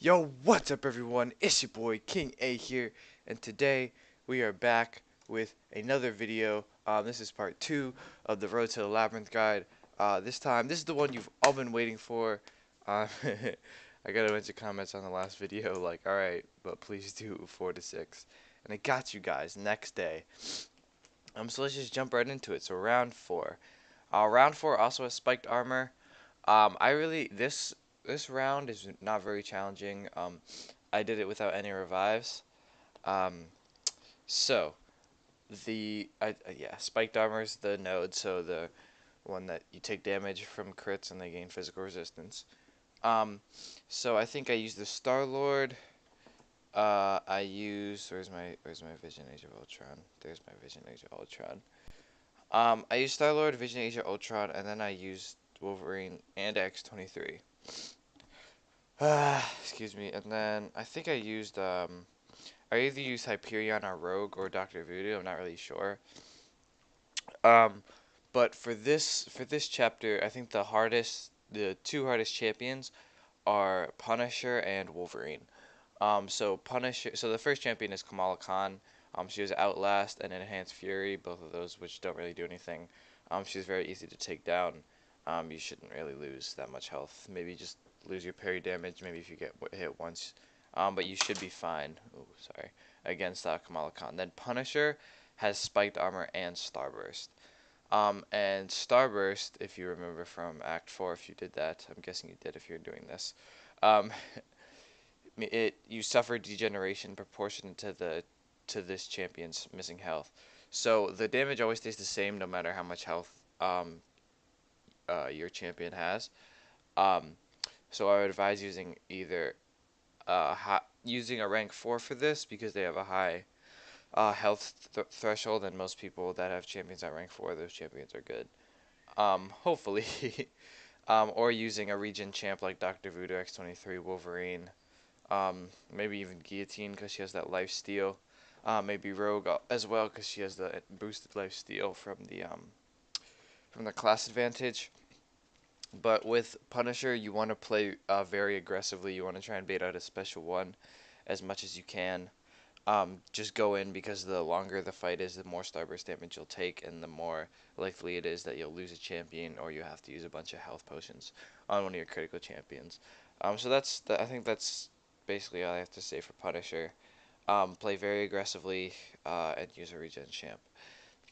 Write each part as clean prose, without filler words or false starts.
Yo, what's up everyone? It's your boy King A here, and today we are back with another video. This is part 2 of the Road to the Labyrinth guide. This is the one you've all been waiting for. I got a bunch of comments on the last video like, alright, but please do 4 to 6. And I got you guys next day. So let's just jump right into it. So round 4. Round 4 also has spiked armor. This round is not very challenging. I did it without any revives. Um, so spiked armor is the node, so the one that you take damage from crits and they gain physical resistance. So I think I used the Star Lord. Where's my Vision Age of Ultron? There's my Vision Age of Ultron. I used Star Lord, Vision Age of Ultron, and then I used Wolverine and X-23. Excuse me. And then I think I either used Hyperion or Rogue or Doctor Voodoo. I'm not really sure. Um, but for this chapter, I think the two hardest champions are Punisher and Wolverine. So the first champion is Kamala Khan. She has Outlast and Enhanced Fury, both of those which don't really do anything. She's very easy to take down. You shouldn't really lose that much health. Maybe just lose your parry damage. Maybe if you get hit once. But you should be fine. Oh, sorry. Against Kamala Khan. Then Punisher has spiked armor and Starburst. And Starburst, if you remember from Act 4, if you did that, I'm guessing you did if you're doing this. Um, you suffer degeneration proportionate to this champion's missing health. So the damage always stays the same no matter how much health your champion has. Um, so I would advise using either using a rank 4 for this because they have a high health threshold, and most people that have champions at rank 4, those champions are good. Hopefully. Or using a regen champ like Doctor Voodoo, X-23, Wolverine, maybe even Guillotine because she has that life steal. Maybe Rogue as well because she has the boosted life steal from the class advantage. But with Punisher, you want to play very aggressively. You want to try and bait out a special one as much as you can. Just go in because the longer the fight is, the more Starburst damage you'll take, and the more likely it is that you'll lose a champion or you have to use a bunch of health potions on one of your critical champions. I think that's basically all I have to say for Punisher. Play very aggressively and use a regen champ.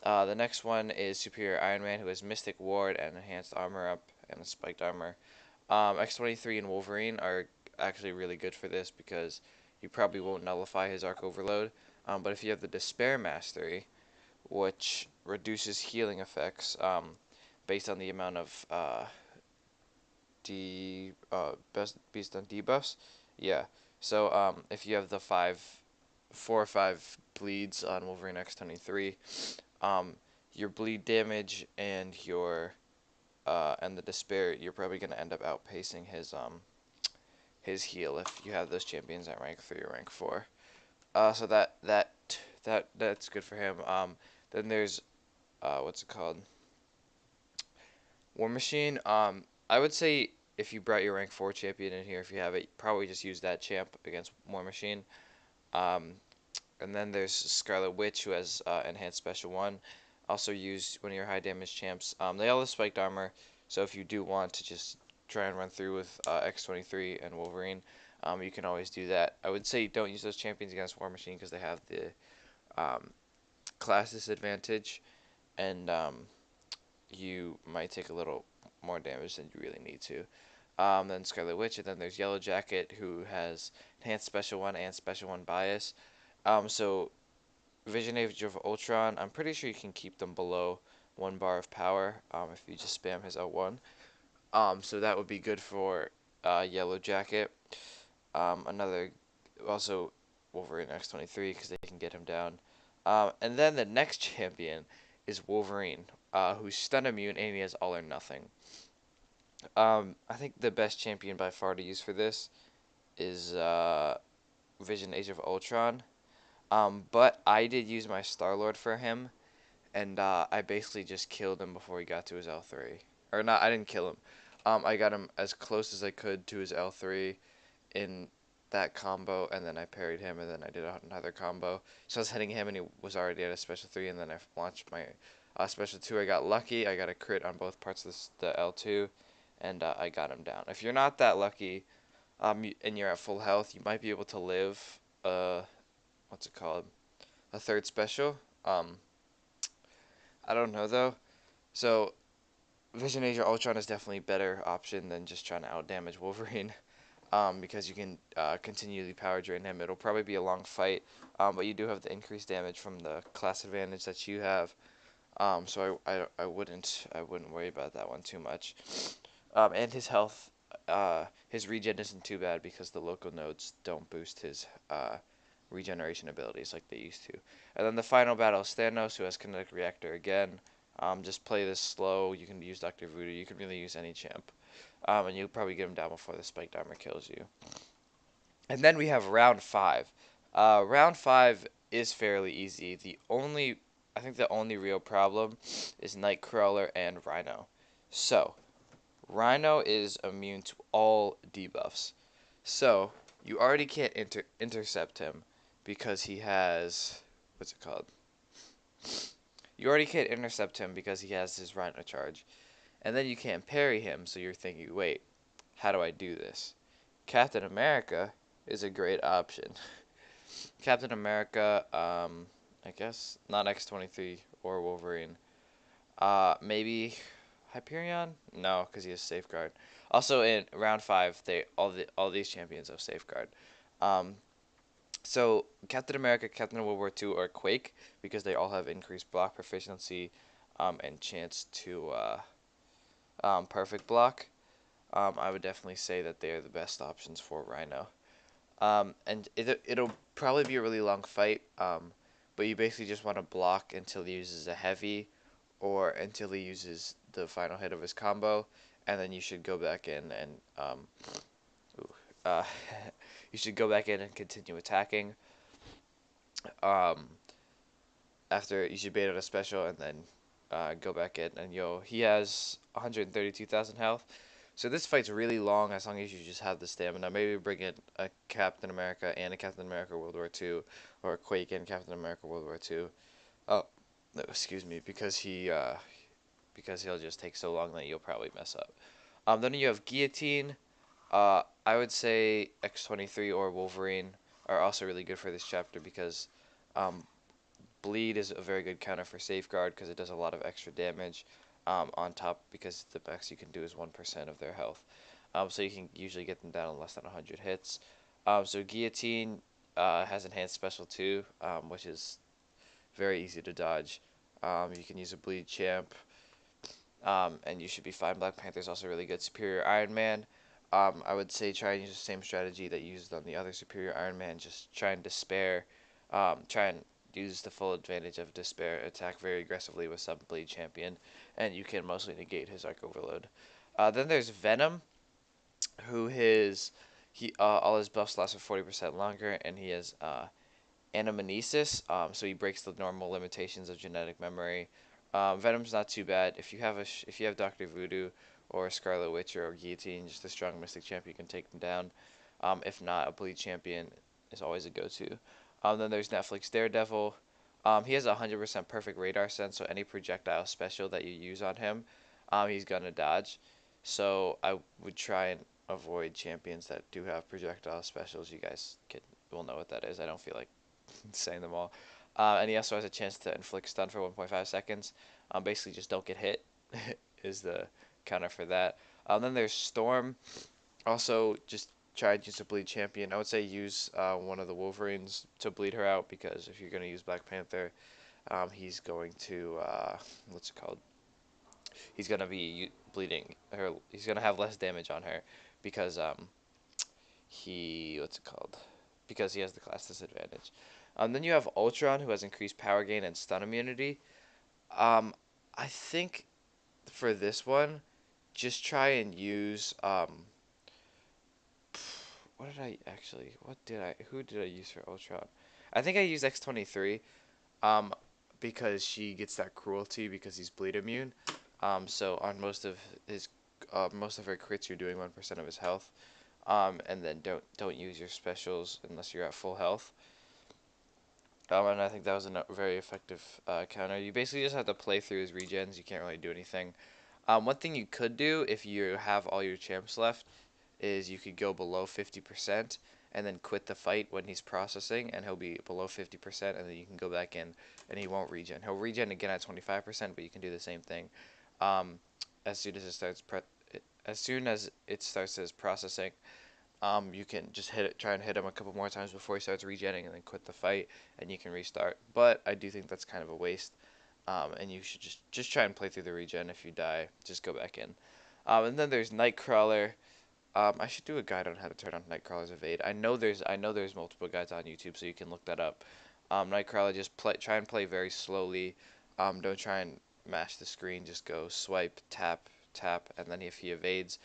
The next one is Superior Iron Man, who has Mystic Ward and Enhanced Armor Up and a Spiked Armor. X-23 and Wolverine are actually really good for this because you probably won't nullify his Arc Overload. But if you have the Despair Mastery, which reduces healing effects based on the amount of based on debuffs, yeah. So if you have the 4 or 5 bleeds on Wolverine X-23, um, your bleed damage and the despair, you're probably gonna end up outpacing his heal if you have those champions at rank 3 or rank 4. So that's good for him. Then there's what's it called? War Machine. I would say if you brought your rank 4 champion in here, if you have it, probably just use that champ against War Machine. Um, and then there's Scarlet Witch, who has enhanced special 1. Also use one of your high damage champs. They all have spiked armor, so if you do want to just try and run through with X-23 and Wolverine, you can always do that. I would say don't use those champions against War Machine because they have the um, class disadvantage, and you might take a little more damage than you really need to. Then Scarlet Witch, and then there's Yellow Jacket, who has enhanced special 1 and special 1 bias. So Vision Age of Ultron, I'm pretty sure you can keep them below 1 bar of power if you just spam his L1. So that would be good for Yellow Jacket. Another, also Wolverine X-23 because they can get him down. And then the next champion is Wolverine, who's stun immune and he has all or nothing. I think the best champion by far to use for this is Vision Age of Ultron. But I did use my Star-Lord for him, and I basically just killed him before he got to his L3. Or not, I didn't kill him. I got him as close as I could to his L3 in that combo, and then I parried him, and then I did another combo. So I was hitting him, and he was already at a special 3, and then I launched my special 2. I got lucky. I got a crit on both parts of the L2, and I got him down. If you're not that lucky, and you're at full health, you might be able to live, what's it called? A third special. I don't know, though. So Vision Asia Ultron is definitely a better option than just trying to outdamage Wolverine. Because you can continually power drain him. It'll probably be a long fight, but you do have the increased damage from the class advantage that you have. So I wouldn't worry about that one too much. And his health, his regen isn't too bad because the local nodes don't boost his regeneration abilities like they used to. And then the final battle is Thanos, who has Kinetic Reactor again. Just play this slow. You can use Dr. Voodoo. You can really use any champ. And you'll probably get him down before the spiked armor kills you. And then we have round 5. Round 5 is fairly easy. I think the only real problem is Nightcrawler and Rhino. So, Rhino is immune to all debuffs. So, you already can't intercept him because he has, what's it called? You already can't intercept him because he has his Rhino charge. And then you can't parry him, so you're thinking, wait, how do I do this? Captain America is a great option. Captain America, I guess not X-23 or Wolverine. Maybe Hyperion? No, because he has Safeguard. Also, in round 5, all these champions have Safeguard. Um, so Captain America, Captain World War II, or Quake, because they all have increased block proficiency, and chance to perfect block. I would definitely say that they are the best options for Rhino. And it'll probably be a really long fight, but you basically just want to block until he uses a heavy or until he uses the final hit of his combo, and then you should go back in and ooh, uh, you should go back in and continue attacking. Um, After you should bait out a special and then go back in, and he has 132,000 health. So this fight's really long as long as you just have the stamina. Maybe bring in a Captain America and a Captain America World War II, or a Quake and Captain America World War II. Oh, no, excuse me, because he'll just take so long that you'll probably mess up. Then you have Guillotine. I would say X-23 or Wolverine are also really good for this chapter because um, Bleed is a very good counter for Safeguard because it does a lot of extra damage on top because the max you can do is 1% of their health. So you can usually get them down in less than 100 hits. So Guillotine has enhanced special too, which is very easy to dodge. You can use a Bleed champ, and you should be fine. Black Panther is also really good. Superior Iron Man. I would say try and use the same strategy that you used on the other Superior Iron Man. Just try and despair. Try and use the full advantage of despair. Attack very aggressively with some Bleed champion, and you can mostly negate his Arc Overload. Then there's Venom, who all his buffs last for 40% longer, and he has Anamnesis, so he breaks the normal limitations of genetic memory. Venom's not too bad. If you have Doctor Voodoo or Scarlet Witch or Guillotine, just a strong Mystic champ, you can take them down. If not, a Bleed champion is always a go-to. Then there's Netflix Daredevil. He has 100% perfect radar sense, so any projectile special that you use on him, he's gonna dodge. So I would try and avoid champions that do have projectile specials. You guys will know what that is. I don't feel like saying them all. And he also has a chance to inflict stun for 1.5 seconds. Basically, just don't get hit is the counter for that. Then there's Storm. Also, just try to use a bleed champion. I would say use one of the Wolverines to bleed her out because if you're going to use Black Panther, he's going to what's it called? He's going to be bleeding her. He's going to have less damage on her because what's it called? Because he has the class disadvantage. Then you have Ultron, who has increased power gain and stun immunity. Um, I think for this one, just try and use who did I use for Ultron? I think I used X-23 um because she gets that cruelty because he's bleed immune. So on most of her crits, you're doing 1% of his health. and then don't use your specials unless you're at full health. And I think that was a very effective counter. You basically just have to play through his regens. You can't really do anything. One thing you could do if you have all your champs left is you could go below 50% and then quit the fight when he's processing, and he'll be below 50%, and then you can go back in, and he won't regen. He'll regen again at 25%, but you can do the same thing. Um, as soon as it starts as soon as it starts his processing, you can just try and hit him a couple more times before he starts regenning, and then quit the fight, and you can restart. But I do think that's kind of a waste, and you should just try and play through the regen. If you die, just go back in. And then there's Nightcrawler. I should do a guide on how to turn on Nightcrawler's evade. I know there's multiple guides on YouTube, so you can look that up. Nightcrawler, just try and play very slowly. Don't try and mash the screen. Just go swipe, tap, tap, and then if he evades,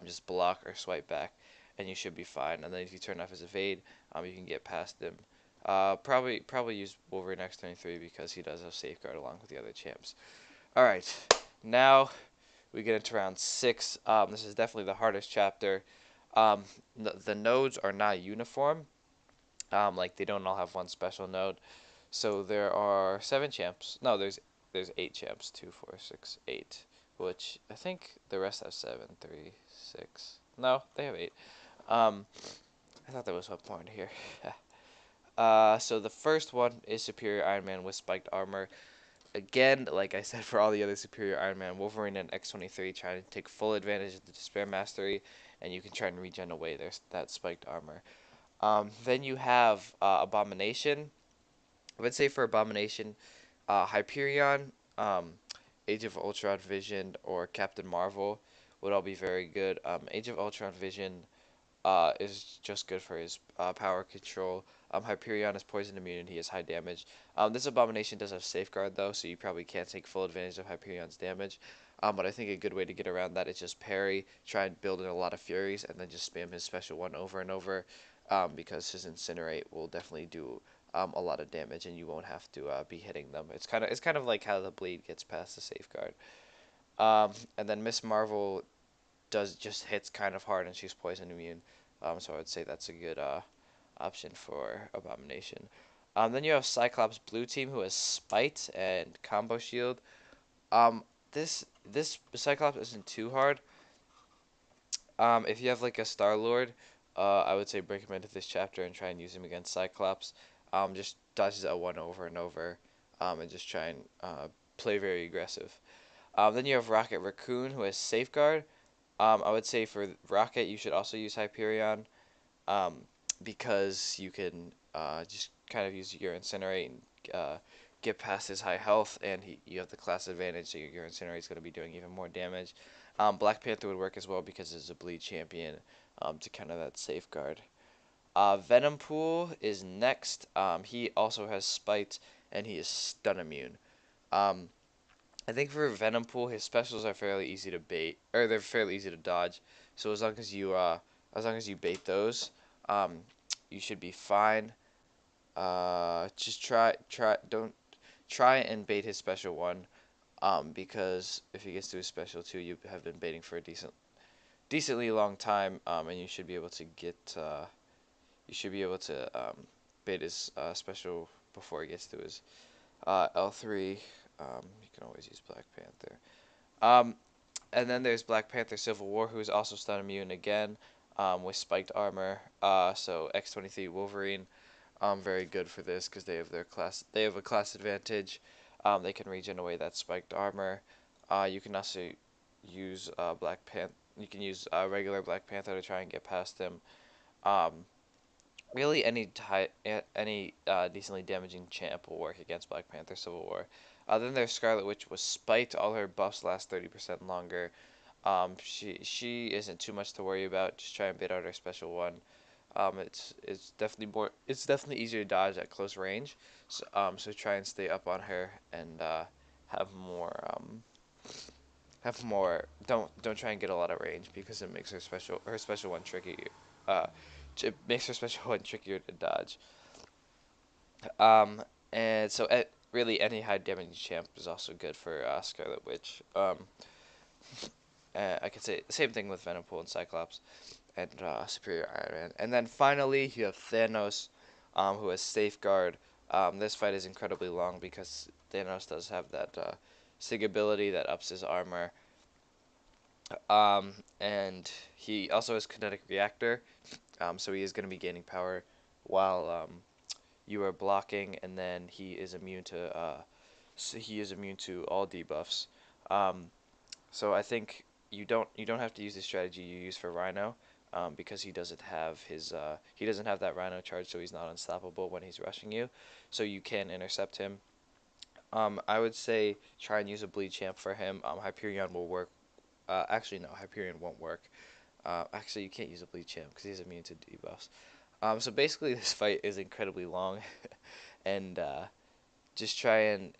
just block or swipe back, and you should be fine. And then if you turn off his evade, you can get past him. Probably use Wolverine X23 because he does have safeguard along with the other champs. All right, now we get into round 6. This is definitely the hardest chapter. The nodes are not uniform. Like they don't all have one special node. So there are 7 champs. No, there's 8 champs. 2, 4, 6, 8. Which I think the rest have 7, 3, 6. No, they have 8. Um, I thought there was one point here. So the first one is Superior Iron Man with spiked armor. Again, like I said, for all the other Superior Iron Man, Wolverine and X23 trying to take full advantage of the Despair Mastery, and you can try and regen away that spiked armor. Then you have Abomination. I would say for Abomination, Hyperion, Age of Ultron Vision, or Captain Marvel would all be very good. Age of Ultron Vision is just good for his power control. Hyperion is poison immune. He has high damage. This Abomination does have Safeguard though, so you probably can't take full advantage of Hyperion's damage. But I think a good way to get around that is just parry, try and build in a lot of Furies, and then just spam his special one over and over, because his Incinerate will definitely do a lot of damage, and you won't have to be hitting them. It's kind of like how the Blade gets past the Safeguard. And then Miss Marvel does just hits kind of hard, and she's poison immune. So I would say that's a good option for Abomination. Then you have Cyclops Blue Team, who has Spite and Combo Shield. Um, this Cyclops isn't too hard. If you have like a Star Lord, I would say bring him into this chapter and try and use him against Cyclops. Just dodges L1 over and over, and just try and play very aggressive. Then you have Rocket Raccoon, who has Safeguard. I would say for Rocket, you should also use Hyperion, um, because you can just kind of use your Incinerate and get past his high health, and you have the class advantage, so your Incinerate is going to be doing even more damage. Black Panther would work as well because it's a bleed champion, to counter that Safeguard. Venom Pool is next. He also has Spite, and he is stun immune. Um, I think for Venom Pool, his specials are fairly easy to bait, or they're fairly easy to dodge. So as long as you bait those, um, you should be fine. Just don't try and bait his special one, because if he gets to his special two, you have been baiting for a decently long time, and you should be able to bait his special before he gets to his L3. You can always use Black Panther. Um, and then there's Black Panther Civil War, who is also stun immune again, with spiked armor. So X23 Wolverine, very good for this because they have their class. They have a class advantage. They can regen away that spiked armor. You can also use Black Panther. You can use regular Black Panther to try and get past him. Um, Really, any decently damaging champ will work against Black Panther Civil War. Then there's Scarlet Witch with Spite. All her buffs last 30% longer. She isn't too much to worry about. Just try and bait out her special one. It's definitely easier to dodge at close range. So try and stay up on her and have more. Don't try and get a lot of range because it makes her special one tricky. Uh, it makes her special one trickier to dodge. Um, and so really any high damage champ is also good for Scarlet Witch. I could say the same thing with Venom Pool and Cyclops. and Superior Iron Man. And then finally, you have Thanos, who has Safeguard. This fight is incredibly long because Thanos does have that Sig ability that ups his armor. And he also has Kinetic Reactor, so he is going to be gaining power while you are blocking, and then he is immune to all debuffs. Um, so I think you don't have to use the strategy you use for Rhino, because he doesn't have that Rhino charge, so he's not unstoppable when he's rushing you. So you can intercept him. I would say try and use a bleed champ for him. Hyperion will work. Actually, no, Hyperion won't work. Actually, you can't use a bleed champ because he's immune to debuffs. So basically, this fight is incredibly long, and just try and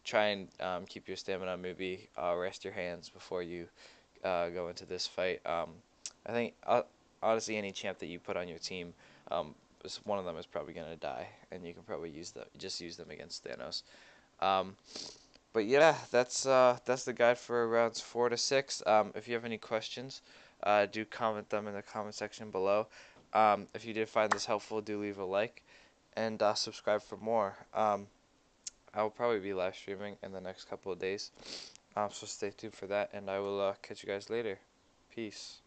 keep your stamina. Maybe rest your hands before you go into this fight. I think honestly, any champ that you put on your team, one of them is probably gonna die, and you can probably use them against Thanos. Um, but yeah, that's the guide for rounds 4 to 6. If you have any questions, do comment them in the comment section below. If you did find this helpful, do leave a like and subscribe for more. I will probably be live streaming in the next couple of days, so stay tuned for that, and I will catch you guys later. Peace.